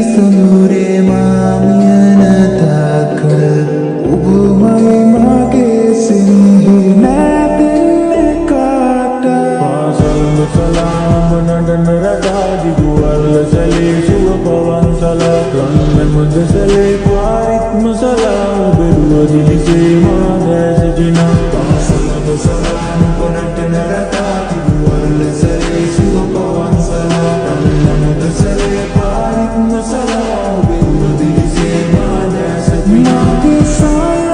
සොඳුරේ මාමියන තාකල ඔබමයි මගේ සින්හි නැතෙන්නේ කාට පාසල්ම සලාම නඩන රටාදි ගුවල්ල සැලේ සුව පවන් සලා රන්මැ මුද සැලේ පාරිත්ම සලා ඔබෙරුව දිලිසේ මා දැසජිනා පාසල්ම සලාම කොනටන රටාදි ගුවල්ල සැලේ සුව පවන් සලා රන්මැ මුද සැලේ පාරිත්ම සලා ඔබෙරුව දිලිසේ මා දැසජිනා මගේ සායන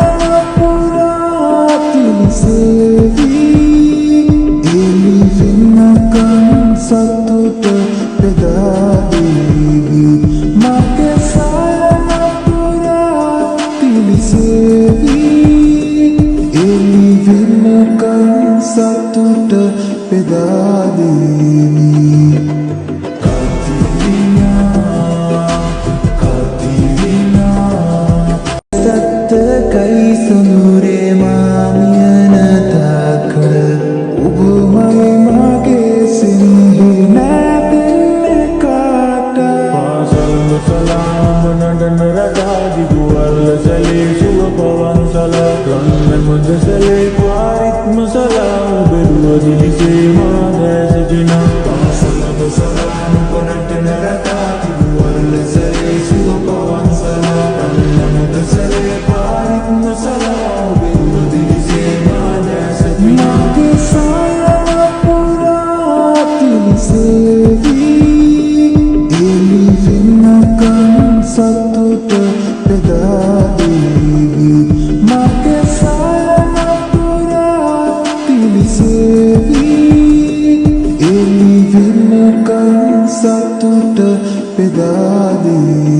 පුරා තිලිසේවී එලි වෙනකන් සතුට පෙදාදේවි මගේ සායන පුරා තිලිසේවී එලි වෙනකන් සතුට පෙදාදේවි සත්තකයි සොඳුරේ මාමියන තාකල ඔබමයි මගේ සින්හි නැතෙන්නේ කාට පාසල්ම සලාම නඩන රටාදි ගුවල්ල සැලේ සුව පවන් සලා රන්මැ මුද සැලේ පාරිත්ම සලා ඔබෙරුව දිලිසේ මා දැසජිනා පාසල්ම සලාම කොනටන රටාදි ගුවල්ල සැලේ සුව පවන් සලා රන්මැ මුද සැලේ පාරිත්ම සලා ඔබෙරුව දිලිසේ මා දැසජිනා මගේ සායන පුරා තිලිසේවී එලි වෙනකන් සතුට පෙදාදේවි මගේ සායන පුරා තිලිසේවී එලි වෙනකන් සතුට පෙදාදේවි